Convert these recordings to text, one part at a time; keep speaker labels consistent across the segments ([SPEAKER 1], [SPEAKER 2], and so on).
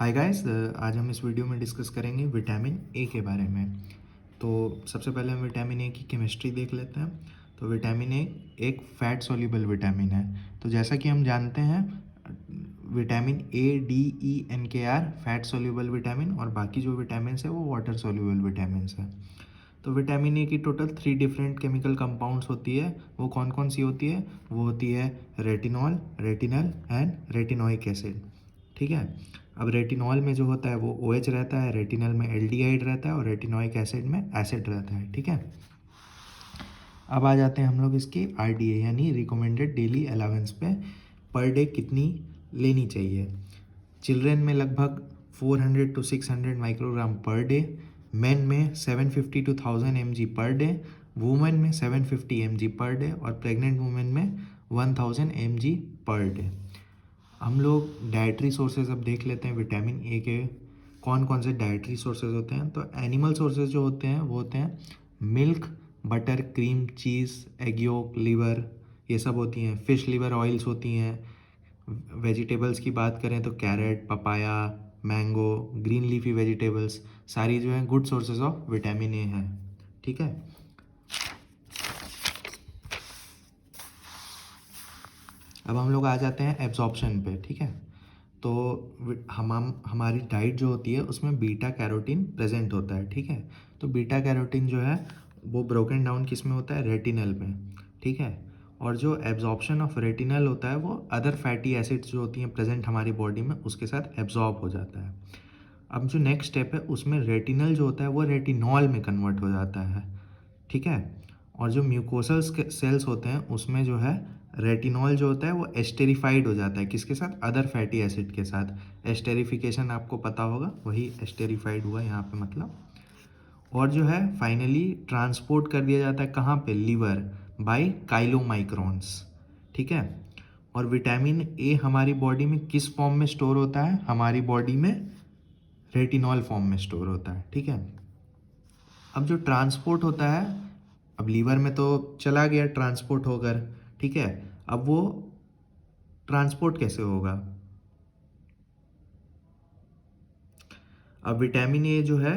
[SPEAKER 1] Hi guys, आज हम इस वीडियो में डिस्कस करेंगे विटामिन ए के बारे में। तो सबसे पहले हम विटामिन ए की केमिस्ट्री देख लेते हैं। तो विटामिन ए एक फैट सोल्यूबल विटामिन है। तो जैसा कि हम जानते हैं, vitamin A, D, E, and K are fat soluble vitamin और बाकी जो विटामिन है वो वाटर सोल्यूबल विटामिन है। तो विटामिन ए की टोटल 3 डिफरेंट केमिकल कंपाउंड्स होती है। वो कौन कौन सी होती है? वो होती है retinol, retinal and retinoic acid. ठीक है। अब रेटिनॉल में जो होता है वो OH रहता है, रेटिनल में एल्डिहाइड रहता है और रेटिनोइक एसिड में एसिड रहता है। ठीक है। अब आ जाते हैं हम लोग इसकी RDA यानी रिकमेंडेड डेली अलावेंस पे। पर डे कितनी लेनी चाहिए? चिल्ड्रेन में लगभग 400 to 600 microgram per day, main में 750 to 1000 mg per day, women में 750 mg पर डे और प्रेग्नेंट वुमेन में 1000 mg पर डे। हम लोग डाइटरी सोर्सेज अब देख लेते हैं विटामिन ए के। कौन कौन से डाइटरी सोर्सेज होते हैं? तो एनिमल सोर्सेज जो होते हैं वो होते हैं मिल्क, बटर, क्रीम, चीज़, एग योक, लिवर, ये सब होती हैं। फिश लिवर ऑयल्स होती हैं। वेजिटेबल्स की बात करें तो carrot, papaya, mango, green leafy vegetables सारी जो है good sources of vitamin A हैं। ठीक है। अब हम लोग आ जाते हैं एब्जॉर्प्शन पे। ठीक है। तो हम हमारी डाइट जो होती है उसमें बीटा कैरोटीन प्रेजेंट होता है। ठीक है। तो बीटा कैरोटीन जो है वो ब्रोकन डाउन किस में होता है? रेटिनल में। ठीक है। और जो एब्जॉर्प्शन ऑफ रेटिनल होता है वो अदर फैटी एसिड्स जो होती हैं प्रेजेंट हमारी बॉडी में उसके साथ एब्जॉर्ब हो जाता है। अब जो नेक्स्ट स्टेप है उसमें रेटिनल जो होता है वो रेटिनॉल में कन्वर्ट हो जाता है। ठीक है। और जो म्यूकोसल सेल्स होते हैं उसमें जो है रेटिनॉल जो होता है वो एस्टेरिफाइड हो जाता है। किसके साथ? अदर फैटी एसिड के साथ। एस्टेरिफिकेशन आपको पता होगा, वही एस्टेरिफाइड हुआ यहाँ पे मतलब। और जो है फाइनली ट्रांसपोर्ट कर दिया जाता है कहाँ पे? Liver, by chylomicrons. ठीक है। और विटामिन ए हमारी बॉडी में किस फॉर्म में स्टोर होता है? हमारी बॉडी में रेटिनॉल फॉर्म में स्टोर होता है। ठीक है। अब जो ट्रांसपोर्ट होता है, अब लीवर में तो चला गया ट्रांसपोर्ट होकर। ठीक है। अब वो ट्रांसपोर्ट कैसे होगा? अब विटामिन ए जो है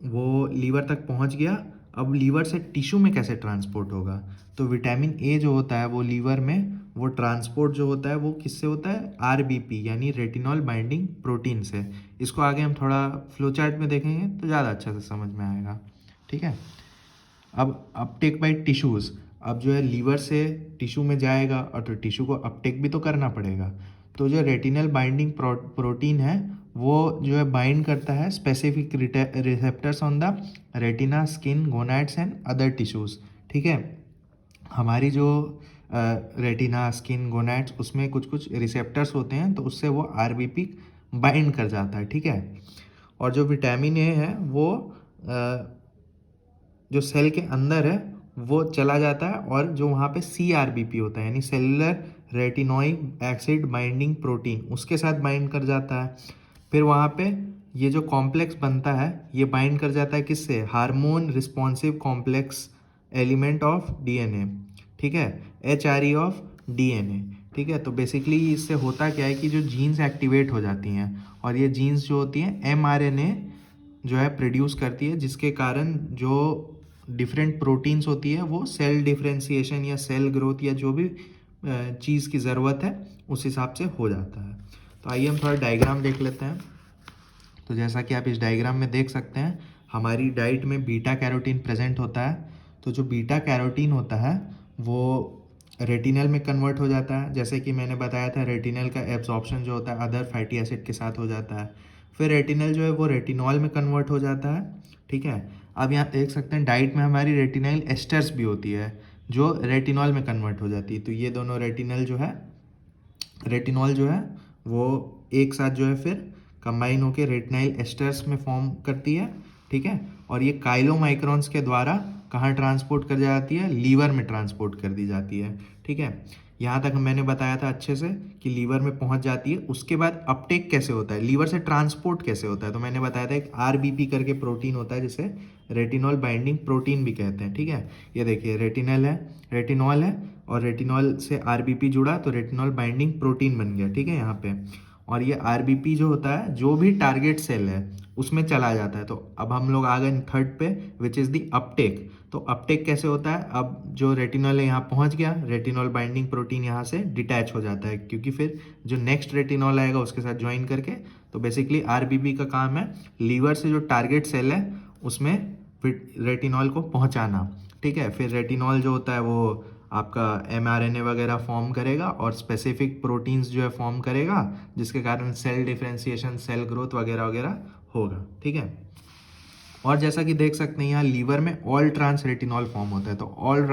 [SPEAKER 1] वो लीवर तक पहुंच गया। अब लीवर से टिश्यू में कैसे ट्रांसपोर्ट होगा? तो विटामिन ए जो होता है वो लीवर में वो ट्रांसपोर्ट जो होता है वो किससे होता है? RBP यानी रेटिनॉल बाइंडिंग प्रोटीन से। इसको आगे हम थोड़ा फ्लो चार्ट में देखेंगे तो ज़्यादा अच्छा से समझ में आएगा। ठीक है। अब अपटेक बाय टिश्यूज़, अब जो है लीवर से टिश्यू में जाएगा और तो टिश्यू को अपटेक भी तो करना पड़ेगा। तो जो रेटिनल बाइंडिंग प्रोटीन है वो जो है बाइंड करता है specific receptors on the retina, skin, gonads and other tissues. ठीक है। हमारी जो रेटिना, स्किन, गोनाड्स उसमें कुछ कुछ रिसेप्टर्स होते हैं तो उससे वो RBP बाइंड कर जाता है। ठीक है। और जो विटामिन ए है वो जो सेल के अंदर है वो चला जाता है और जो वहाँ पे CRBP होता है यानी cellular retinoic acid binding protein उसके साथ बाइंड कर जाता है। फिर वहाँ पे ये जो कॉम्प्लेक्स बनता है ये बाइंड कर जाता है किससे? Hormone responsive complex element of DNA। ठीक है। HRE of DNA। ठीक है। तो बेसिकली इससे होता क्या है कि जो जीन्स एक्टिवेट हो जाती हैं और ये जीन्स जो होती हैं mRNA जो है प्रोड्यूस करती है, जिसके कारण जो डिफरेंट प्रोटीन्स होती है वो सेल डिफरेंशिएशन या सेल ग्रोथ या जो भी चीज़ की ज़रूरत है उस हिसाब से हो जाता है। तो आइए हम थोड़ा डायग्राम देख लेते हैं। तो जैसा कि आप इस डायग्राम में देख सकते हैं हमारी डाइट में बीटा कैरोटीन प्रेजेंट होता है। तो जो बीटा कैरोटीन होता है वो रेटिनल में कन्वर्ट हो जाता है। जैसे कि मैंने बताया था रेटिनल का एब्जॉर्प्शन जो होता है अदर फैटी एसिड के साथ हो जाता है। फिर रेटिनल जो है वो रेटिनॉल में कन्वर्ट हो जाता है। ठीक है। अब यहाँ देख सकते हैं डाइट में हमारी रेटिनाइल एस्टर्स भी होती है जो रेटिनॉल में कन्वर्ट हो जाती है। तो ये दोनों रेटिनल जो है रेटिनॉल जो है वो एक साथ जो है फिर कंबाइन होकर रेटिनाइल एस्टर्स में फॉर्म करती है। ठीक है। और ये काइलोमाइक्रॉन्स के द्वारा कहाँ ट्रांसपोर्ट कर जाती है? लीवर में ट्रांसपोर्ट कर दी जाती है। ठीक है। यहाँ तक मैंने बताया था अच्छे से कि लीवर में पहुँच जाती है। उसके बाद अपटेक कैसे होता है? लीवर से ट्रांसपोर्ट कैसे होता है? तो मैंने बताया था एक RBP करके प्रोटीन होता है जिसे रेटिनॉल बाइंडिंग प्रोटीन भी कहते हैं। ठीक है। ये देखिए रेटिनल है, रेटिनॉल है और रेटिनॉल से RBP जुड़ा तो रेटिनॉल बाइंडिंग प्रोटीन बन गया। ठीक है। यहाँ पे और ये आरबीपी जो होता है जो भी टारगेट सेल है उसमें चला जाता है। तो अब हम लोग आ गए थर्ड पे, विच इज़ दी अपटेक। तो अपटेक कैसे होता है, अब जो रेटिनॉल है यहाँ पहुँच गया, रेटिनॉल बाइंडिंग प्रोटीन यहाँ से डिटैच हो जाता है, क्योंकि फिर जो नेक्स्ट रेटिनॉल आएगा उसके साथ ज्वाइन करके। तो बेसिकली आरबीपी का काम है लीवर से जो टारगेट सेल है उसमें रेटिनॉल को पहुँचाना। ठीक है, फिर रेटिनॉल जो होता है वो आपका mRNA वगैरह फॉर्म करेगा और स्पेसिफिक प्रोटीन्स जो है फॉर्म करेगा, जिसके कारण सेल डिफरेंशिएशन, सेल ग्रोथ वगैरह वगैरह होगा। ठीक है, और जैसा कि देख सकते हैं यहाँ लीवर में ऑल ट्रांस रेटिनॉल फॉर्म होता है। तो ऑल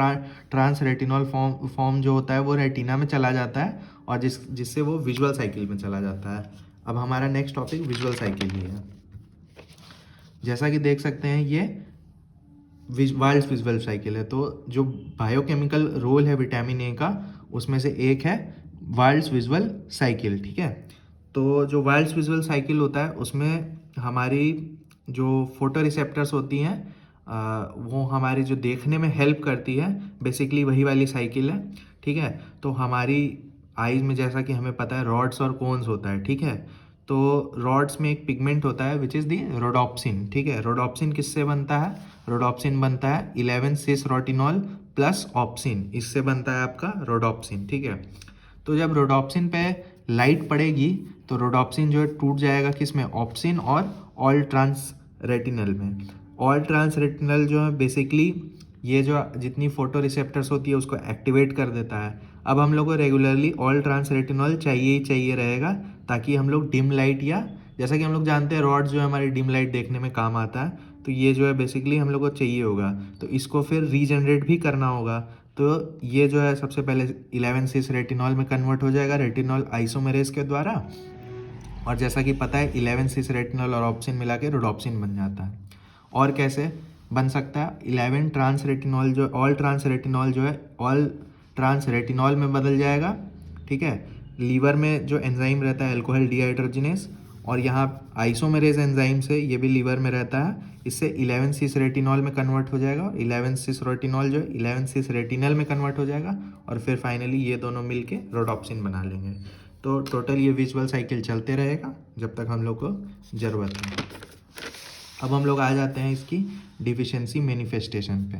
[SPEAKER 1] ट्रांस रेटिनॉल फॉर्म जो होता है वो रेटिना में चला जाता है और जिससे वो विजुअल साइकिल में चला जाता है। अब हमारा नेक्स्ट टॉपिक विजुअल साइकिल ही है। जैसा कि देख सकते हैं ये वाइल्ड्स विजुअल साइकिल है। तो जो बायोकेमिकल रोल है विटामिन ए का उसमें से एक है वाइल्ड्स विजुअल साइकिल। ठीक है, तो जो वाइल्ड्स विजुअल साइकिल होता है उसमें हमारी जो फोटो रिसेप्टर्स होती हैं वो हमारी जो देखने में हेल्प करती है, बेसिकली वही वाली साइकिल है। ठीक है, तो हमारी आईज में जैसा कि हमें पता है रॉड्स और कोन्स होता है। ठीक है, तो रॉड्स में एक पिगमेंट होता है विच इज़ दी रोडोप्सिन। ठीक है, रोडोप्सिन किससे बनता है, रोडोप्सिन बनता है 11 सिस रोटिनॉल प्लस ऑप्सिन, इससे बनता है आपका रोडोप्सिन। ठीक है, तो जब रोडोप्सिन पे लाइट पड़ेगी तो रोडोप्सिन जो है टूट जाएगा किस में, ऑप्सिन और ऑल ट्रांस रेटिनल में। ऑल ट्रांस रेटिनल जो है बेसिकली ये जो जितनी फोटो रिसेप्टर्स होती है उसको एक्टिवेट कर देता है। अब हम लोग को रेगुलरली ऑल ट्रांस रेटिनॉल चाहिए ही चाहिए रहेगा, ताकि हम लोग डिम लाइट, या जैसा कि हम लोग जानते हैं रॉड जो है हमारी डिम लाइट देखने में काम आता है, तो ये जो है बेसिकली हम लोग को चाहिए होगा। तो इसको फिर रीजनरेट भी करना होगा, तो ये जो है सबसे पहले 11 सिस रेटिनॉल में कन्वर्ट हो जाएगा रेटिनॉल आइसोमेरेज के द्वारा। और जैसा कि पता है 11 सिस रेटिनॉल और ऑप्सिन मिला के रोडोप्सिन बन जाता है। और कैसे बन सकता है, 11 ट्रांस रेटिनॉल जो ऑल ट्रांस रेटिनॉल जो है ऑल ट्रांस रेटिनॉल में बदल जाएगा। ठीक है, लीवर में जो एंजाइम रहता है अल्कोहल डिहाइड्रोजिनेस, और यहाँ आइसोमेरेज एंजाइम से ये भी लीवर में रहता है, इससे 11 सिस रेटिनॉल में कन्वर्ट हो जाएगा। 11 सिस रेटिनॉल जो 11 सिस रेटिनल में कन्वर्ट हो जाएगा और फिर फाइनली ये दोनों मिलके रोडोप्सिन बना लेंगे। तो टोटल ये विजुअल साइकिल चलते रहेगा जब तक हम लोग को ज़रूरत है। अब हम लोग आ जाते हैं इसकी डिफिशियंसी मैनिफेस्टेशन पे।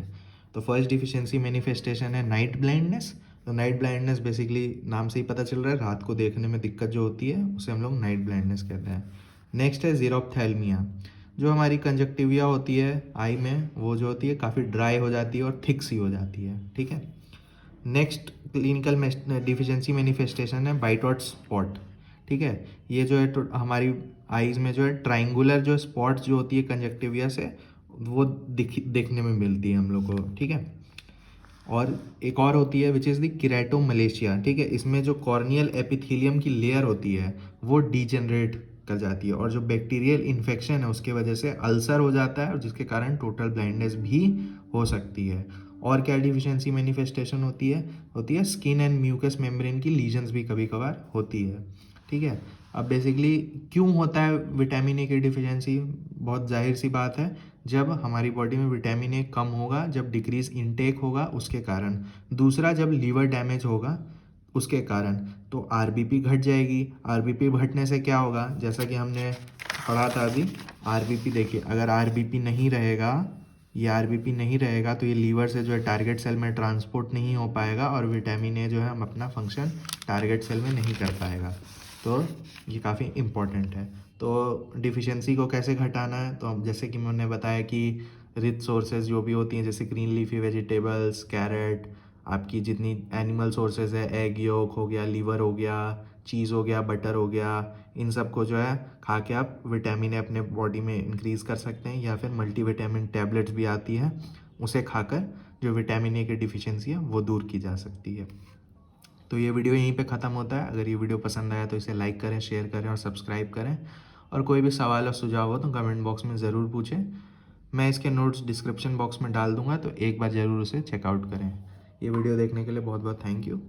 [SPEAKER 1] तो फर्स्ट डिफिशियंसी मैनिफेस्टेशन है नाइट ब्लाइंडनेस। तो नाइट ब्लाइंडनेस बेसिकली नाम से ही पता चल रहा है रात को देखने में दिक्कत जो होती है उसे हम लोग नाइट ब्लाइंडनेस कहते हैं। नेक्स्ट है ज़ीरोप्थैल्मिया, जो हमारी कंजक्टिविया होती है आई में, वो जो होती है काफ़ी ड्राई हो जाती है और थिक सी हो जाती है। ठीक है, नेक्स्ट क्लिनिकल डिफिशियंसी मैनिफेस्टेशन है बाइटॉट स्पॉट। ठीक है, ये जो है हमारी आईज में जो है ट्राइंगुलर जो स्पॉट्स जो होती है कंजक्टिविया से वो देखने में मिलती है हम लोग को। ठीक है, और एक और होती है विच इज़ द केराटोमलेशिया। ठीक है, इसमें जो कॉर्नियल एपिथेलियम की लेयर होती है वो डीजनरेट कर जाती है और जो बैक्टीरियल इन्फेक्शन है उसके वजह से अल्सर हो जाता है और जिसके कारण टोटल ब्लाइंडनेस भी हो सकती है। और क्या डिफिशियंसी मैनिफेस्टेशन होती है स्किन एंड म्यूकस मेम्ब्रेन की लीजन्स भी कभी कभार होती है। ठीक है, अब बेसिकली क्यों होता है विटामिन ए की डिफिशियंसी, बहुत जाहिर सी बात है, जब हमारी बॉडी में विटामिन ए कम होगा, जब डिक्रीज इनटेक होगा उसके कारण। दूसरा, जब लीवर डैमेज होगा उसके कारण, तो आरबीपी घट जाएगी। आरबीपी घटने से क्या होगा, जैसा कि हमने पढ़ा था अभी, आरबीपी देखिए, अगर आरबीपी नहीं रहेगा, ये आरबीपी नहीं रहेगा तो ये लीवर से जो है टारगेट सेल में ट्रांसपोर्ट नहीं हो पाएगा और विटामिन ए जो है हम अपना फंक्शन टारगेट सेल में नहीं कर पाएगा। तो ये काफ़ी इम्पॉर्टेंट है। तो डिफिशियंसी को कैसे घटाना है, तो अब जैसे कि मैंने बताया कि रिच सोर्सेज जो भी होती हैं जैसे ग्रीन लीफी वेजिटेबल्स, कैरेट, आपकी जितनी एनिमल सोर्सेज है, एग योक हो गया, लीवर हो गया, चीज़ हो गया, बटर हो गया, इन सब को जो है खा के आप विटामिन ए अपने बॉडी में इंक्रीज़ कर सकते हैं, या फिर मल्टीविटामिन टैबलेट्स भी आती है उसे खाकर जो विटामिन ए की डिफिशियंसी है वो दूर की जा सकती है। तो ये वीडियो यहीं पे ख़त्म होता है। अगर ये वीडियो पसंद आया तो इसे लाइक करें, शेयर करें और सब्सक्राइब करें। और कोई भी सवाल और सुझाव हो तो कमेंट बॉक्स में ज़रूर पूछें। मैं इसके नोट्स डिस्क्रिप्शन बॉक्स में डाल दूँगा, तो एक बार ज़रूर उसे चेकआउट करें। ये वीडियो देखने के लिए बहुत बहुत थैंक यू।